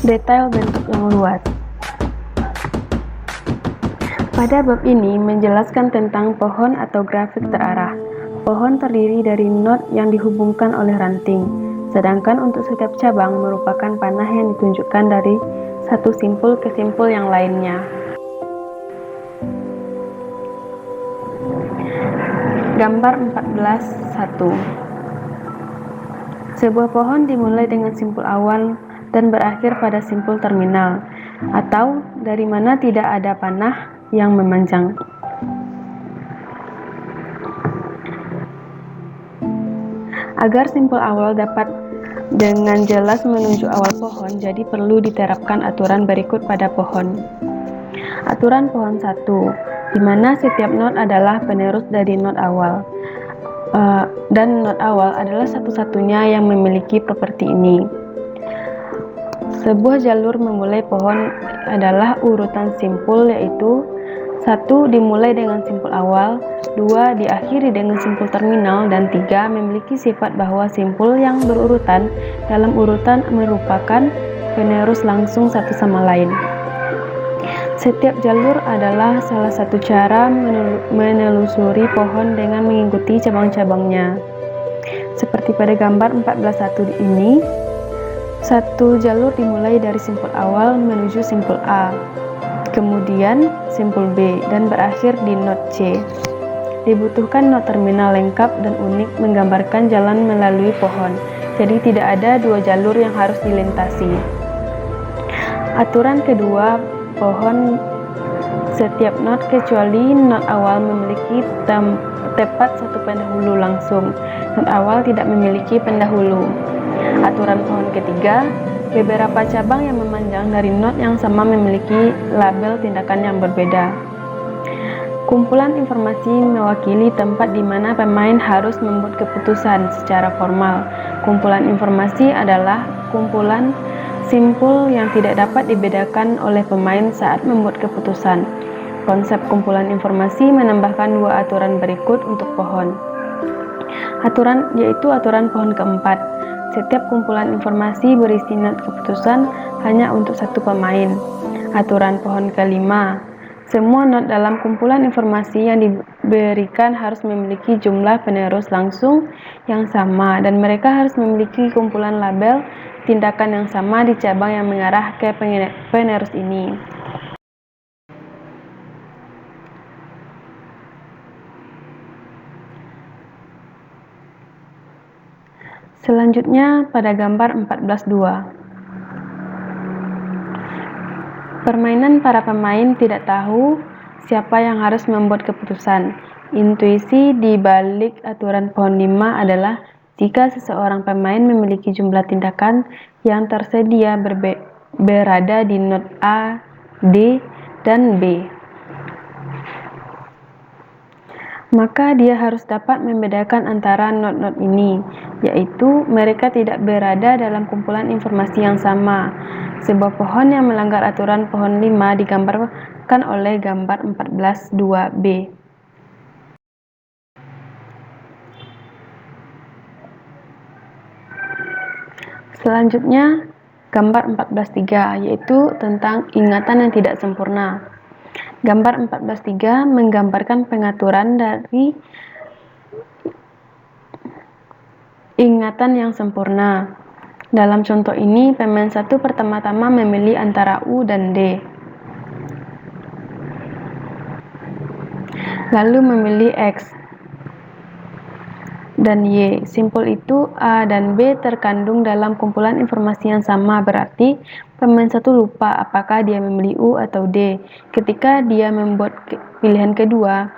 Detail bentuk yang luas. Pada bab ini menjelaskan tentang pohon atau grafik terarah. Pohon terdiri dari not yang dihubungkan oleh ranting, sedangkan untuk setiap cabang merupakan panah yang ditunjukkan dari satu simpul ke simpul yang lainnya. Gambar 14.1. Sebuah pohon dimulai dengan simpul awal dan berakhir pada simpul terminal, atau dari mana tidak ada panah yang memanjang. Agar simpul awal dapat dengan jelas menunjuk awal pohon, jadi perlu diterapkan aturan berikut pada pohon. Aturan pohon 1, di mana setiap not adalah penerus dari not awal. Dan not awal adalah satu-satunya yang memiliki properti ini. Sebuah jalur memulai pohon adalah urutan simpul, yaitu 1 dimulai dengan simpul awal, 2 diakhiri dengan simpul terminal, dan 3 memiliki sifat bahwa simpul yang berurutan dalam urutan merupakan penerus langsung satu sama lain. Setiap jalur adalah salah satu cara menelusuri pohon dengan mengikuti cabang-cabangnya. Seperti pada gambar 14.1 ini, satu jalur dimulai dari simpul awal menuju simpul A, kemudian simpul B, dan berakhir di not C. Dibutuhkan not terminal lengkap dan unik menggambarkan jalan melalui pohon, jadi tidak ada dua jalur yang harus dilintasi. Aturan kedua, pohon setiap not kecuali not awal memiliki tepat satu pendahulu langsung. Not awal tidak memiliki pendahulu. Aturan pohon ketiga, beberapa cabang yang memanjang dari not yang sama memiliki label tindakan yang berbeda. Kumpulan informasi mewakili tempat di mana pemain harus membuat keputusan secara formal. Kumpulan informasi adalah kumpulan simpul yang tidak dapat dibedakan oleh pemain saat membuat keputusan. Konsep kumpulan informasi menambahkan dua aturan berikut untuk pohon. Yaitu aturan pohon keempat. Setiap kumpulan informasi berisi not keputusan hanya untuk satu pemain. Aturan pohon kelima. Semua not dalam kumpulan informasi yang diberikan harus memiliki jumlah penerus langsung yang sama, dan mereka harus memiliki kumpulan label tindakan yang sama di cabang yang mengarah ke penerus ini. Selanjutnya pada gambar 14.2. Permainan para pemain tidak tahu siapa yang harus membuat keputusan. Intuisi di balik aturan pohon 5 adalah jika seseorang pemain memiliki jumlah tindakan yang tersedia berada di not A, D, dan B, maka dia harus dapat membedakan antara not-not ini, yaitu mereka tidak berada dalam kumpulan informasi yang sama. Sebuah pohon yang melanggar aturan pohon 5 digambarkan oleh gambar 14.2b. Selanjutnya, gambar 14.3, yaitu tentang ingatan yang tidak sempurna. Gambar 14.3 menggambarkan pengaturan dari ingatan yang sempurna. Dalam contoh ini, pemain 1 pertama-tama memilih antara U dan D, lalu memilih X dan Y. Simpul itu A dan B terkandung dalam kumpulan informasi yang sama, berarti pemain 1 lupa apakah dia memilih U atau D. Ketika dia membuat pilihan kedua,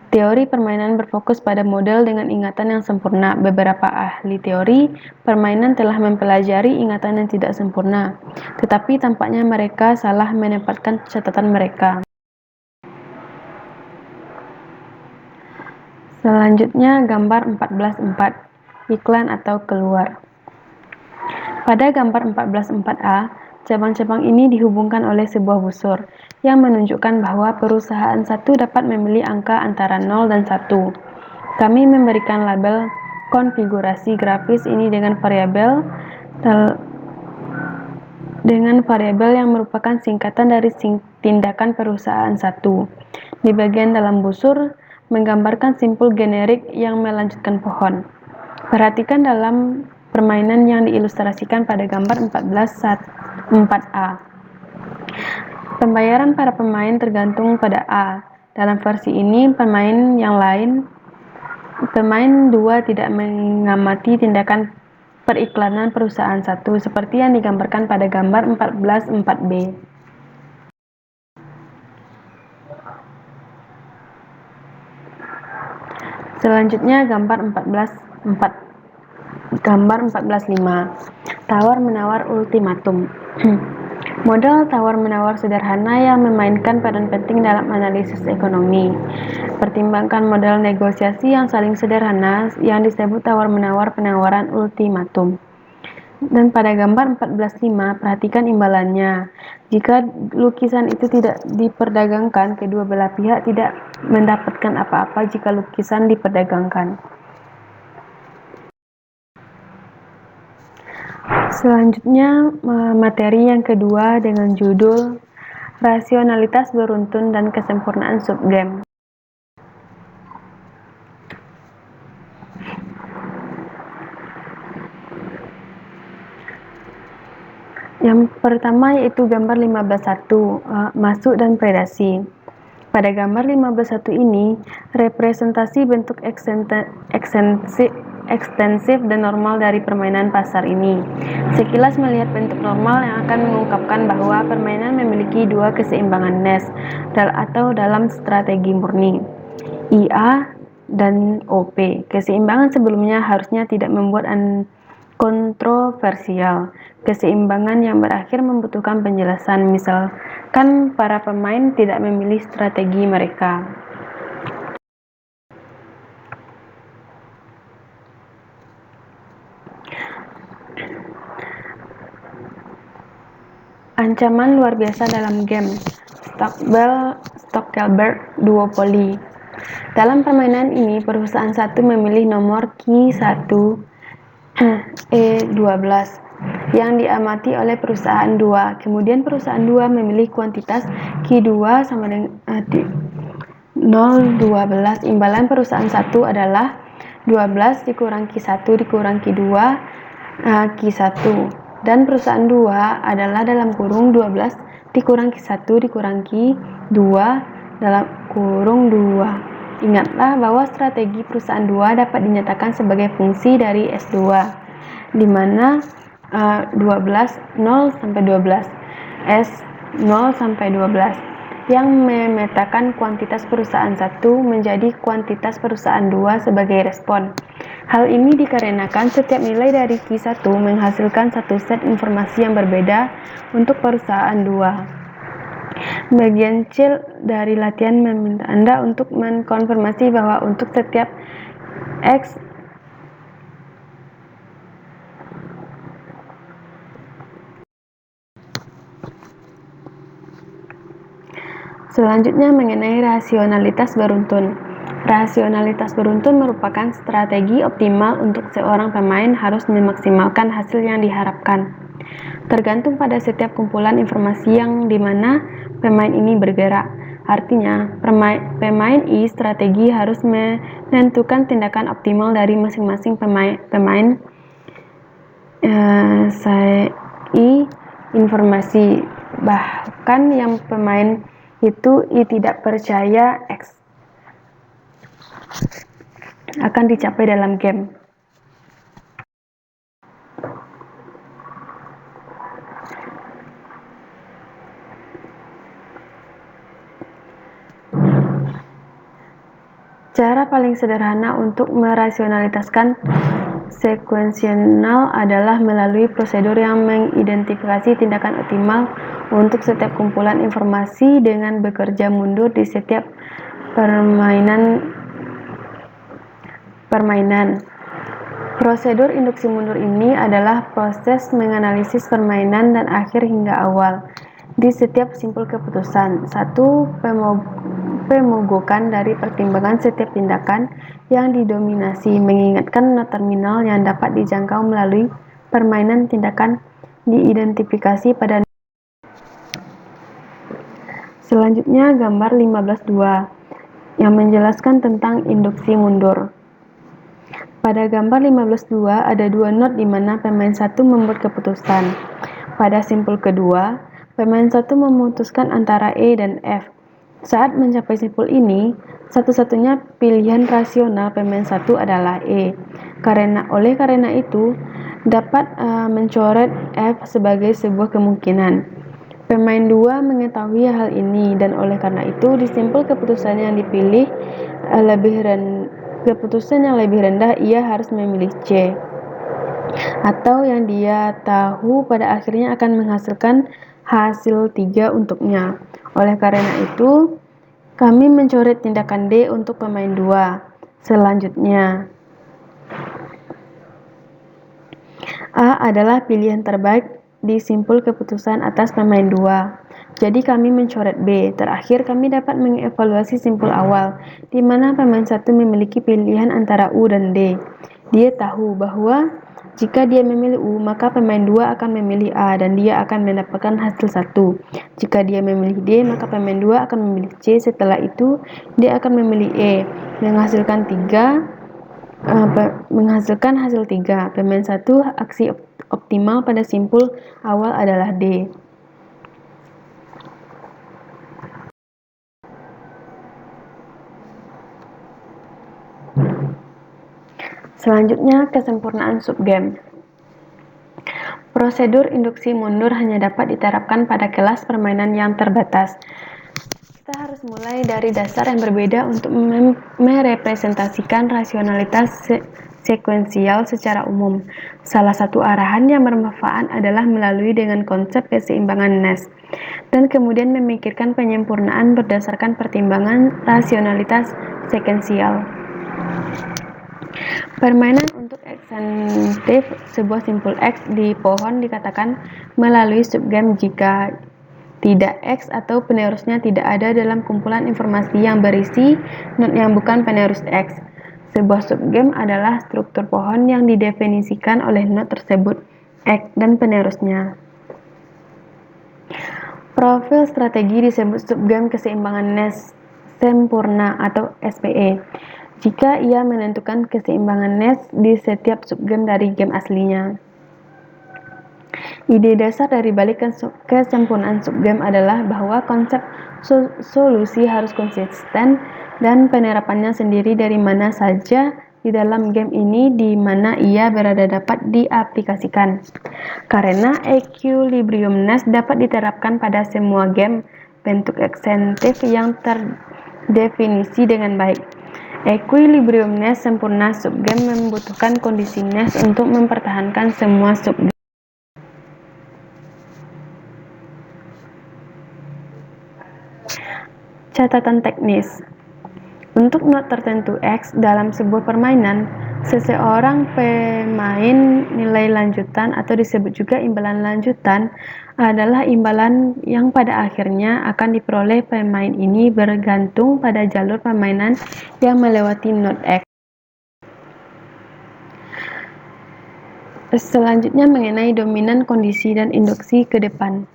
teori permainan berfokus pada model dengan ingatan yang sempurna. Beberapa ahli teori permainan telah mempelajari ingatan yang tidak sempurna, tetapi tampaknya mereka salah menempatkan catatan mereka. Selanjutnya gambar 14.4, iklan atau keluar. Pada gambar 14.4a, cabang-cabang ini dihubungkan oleh sebuah busur yang menunjukkan bahwa perusahaan 1 dapat memilih angka antara 0 dan 1. Kami memberikan label konfigurasi grafis ini dengan variabel dengan variabel yang merupakan singkatan dari tindakan perusahaan satu. Di bagian dalam busur, menggambarkan simpul generik yang melanjutkan pohon. Perhatikan dalam permainan yang diilustrasikan pada gambar 4A. Pembayaran para pemain tergantung pada A. Dalam versi ini, pemain 2 tidak mengamati tindakan periklanan perusahaan 1 seperti yang digambarkan pada gambar 14.4b. Selanjutnya gambar 14.5. Tawar-menawar ultimatum. Model tawar-menawar sederhana yang memainkan peran penting dalam analisis ekonomi. Pertimbangkan model negosiasi yang saling sederhana yang disebut tawar-menawar penawaran ultimatum. Dan pada gambar 14.5, perhatikan imbalannya. Jika lukisan itu tidak diperdagangkan, kedua belah pihak tidak mendapatkan apa-apa jika lukisan diperdagangkan. Selanjutnya, materi yang kedua dengan judul Rasionalitas Beruntun dan Kesempurnaan Subgame. Yang pertama yaitu gambar 15.1, masuk dan predasi. Pada gambar 15.1 ini, representasi bentuk ekstensif dan normal dari permainan pasar ini. Sekilas melihat bentuk normal yang akan mengungkapkan bahwa permainan memiliki dua keseimbangan Nash atau dalam strategi murni, IA dan OP. Keseimbangan sebelumnya harusnya tidak membuat kontroversial. Keseimbangan yang berakhir membutuhkan penjelasan, misalkan para pemain tidak memilih strategi mereka. Ancaman luar biasa dalam game Stackelberg Duopoly. Dalam permainan ini, perusahaan satu memilih nomor Ki 1 E12 yang diamati oleh perusahaan 2. Kemudian perusahaan 2 memilih kuantitas Ki 2 sama dengan 0,12. Imbalan perusahaan 1 adalah 12 dikurang Ki 1 dikurang Ki 2 Ki 1. Dan perusahaan 2 adalah dalam kurung 12 dikurang Ki 1 dikurang Ki 2 dalam kurung 2. Ingatlah bahwa strategi perusahaan 2 dapat dinyatakan sebagai fungsi dari S2, di mana 0 sampai 12, S 0 sampai 12, yang memetakan kuantitas perusahaan 1 menjadi kuantitas perusahaan 2 sebagai respon. Hal ini dikarenakan setiap nilai dari Ki 1 menghasilkan satu set informasi yang berbeda untuk perusahaan 2. Bagian C dari latihan meminta Anda untuk mengkonfirmasi bahwa untuk setiap X Selanjutnya mengenai rasionalitas beruntun. Rasionalitas beruntun merupakan strategi optimal untuk seorang pemain harus memaksimalkan hasil yang diharapkan. Tergantung pada setiap kumpulan informasi yang dimana pemain ini bergerak. Artinya, pemain I strategi harus menentukan tindakan optimal dari masing-masing pemain I informasi. Bahkan yang pemain itu I tidak percaya X akan dicapai dalam game. Cara paling sederhana untuk merasionalitaskan sekuensial adalah melalui prosedur yang mengidentifikasi tindakan optimal untuk setiap kumpulan informasi dengan bekerja mundur di setiap permainan. Prosedur induksi mundur ini adalah proses menganalisis permainan dan akhir hingga awal di setiap simpul keputusan. Satu pemogokan dari pertimbangan setiap tindakan yang didominasi, mengingatkan not terminal yang dapat dijangkau melalui permainan tindakan diidentifikasi pada. Selanjutnya gambar 15.2 yang menjelaskan tentang induksi mundur. Pada gambar 15.2 ada dua not di mana pemain satu membuat keputusan. Pada simpul kedua, pemain satu memutuskan antara E dan F. Saat mencapai simpul ini, satu-satunya pilihan rasional pemain satu adalah E. Oleh karena itu, dapat mencoret F sebagai sebuah kemungkinan. Pemain 2 mengetahui hal ini dan oleh karena itu di simpul keputusan yang dipilih keputusan yang lebih rendah ia harus memilih C, atau yang dia tahu pada akhirnya akan menghasilkan hasil 3 untuknya. Oleh karena itu kami mencoret tindakan D untuk pemain 2. Selanjutnya A adalah pilihan terbaik di simpul keputusan atas pemain 2. Jadi kami mencoret B. Terakhir kami dapat mengevaluasi simpul awal, di mana pemain 1 memiliki pilihan antara U dan D. Dia tahu bahwa jika dia memilih U, maka pemain 2 akan memilih A dan dia akan mendapatkan hasil 1. Jika dia memilih D, maka pemain 2 akan memilih C. Setelah itu, dia akan memilih E, menghasilkan hasil 3. Pemain 1 aksi optimal pada simpul awal adalah D. Selanjutnya, kesempurnaan subgame. Prosedur induksi mundur hanya dapat diterapkan pada kelas permainan yang terbatas. Kita harus mulai dari dasar yang berbeda untuk merepresentasikan rasionalitas sekuensial secara umum. Salah satu arahan yang bermanfaat adalah melalui dengan konsep keseimbangan Nash, dan kemudian memikirkan penyempurnaan berdasarkan pertimbangan rasionalitas sekuensial. Permainan untuk ekstentif sebuah simpul X di pohon dikatakan melalui subgame jika tidak X atau penerusnya tidak ada dalam kumpulan informasi yang berisi not yang bukan penerus X. Sebuah subgame adalah struktur pohon yang didefinisikan oleh not tersebut, X dan penerusnya. Profil strategi disebut subgame keseimbangan Nash sempurna atau SPE. Jika ia menentukan keseimbangan Nash di setiap subgame dari game aslinya. Ide dasar dari balik kesempurnaan subgame adalah bahwa konsep solusi harus konsisten dan penerapannya sendiri dari mana saja di dalam game ini di mana ia berada dapat diaplikasikan. Karena equilibrium Nash dapat diterapkan pada semua game bentuk ekstentif yang terdefinisi dengan baik. Equilibrium Nash sempurna subgame membutuhkan kondisi Nash untuk mempertahankan semua subgame. Catatan teknis. Untuk not tertentu X dalam sebuah permainan, seseorang pemain nilai lanjutan atau disebut juga imbalan lanjutan adalah imbalan yang pada akhirnya akan diperoleh pemain ini bergantung pada jalur permainan yang melewati not X. Selanjutnya mengenai dominan, kondisi, dan induksi ke depan.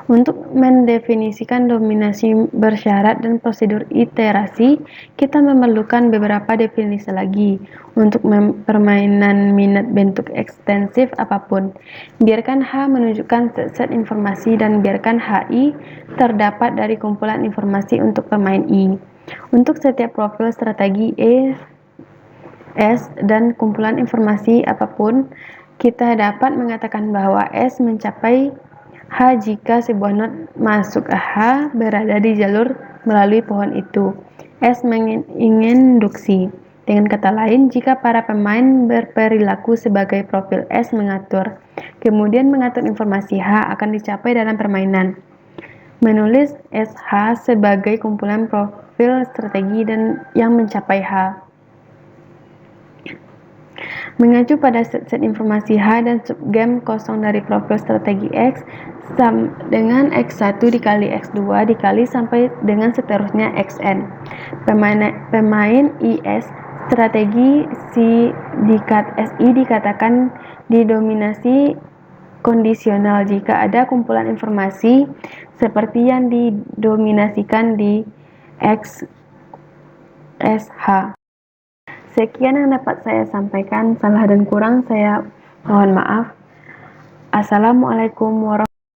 Untuk mendefinisikan dominasi bersyarat dan prosedur iterasi, kita memerlukan beberapa definisi lagi. Untuk permainan minat bentuk ekstensif apapun, biarkan H menunjukkan set informasi dan biarkan HI terdapat dari kumpulan informasi untuk pemain I. Untuk setiap profil strategi E, S, dan kumpulan informasi apapun, kita dapat mengatakan bahwa S mencapai H jika sebuah not masuk H berada di jalur melalui pohon itu. S menginduksi. Dengan kata lain, jika para pemain berperilaku sebagai profil S mengatur, kemudian mengatur informasi H akan dicapai dalam permainan. Menulis SH sebagai kumpulan profil strategi dan yang mencapai H. Mengacu pada set informasi H dan subgame kosong dari profil strategi X dengan X1 dikali X2 dikali sampai dengan seterusnya Xn. Pemain IS strategi SI dikatakan didominasi kondisional jika ada kumpulan informasi seperti yang didominasikan di XSH. Sekian yang dapat saya sampaikan, salah dan kurang saya mohon maaf. Assalamualaikum warahmatullahi wabarakatuh.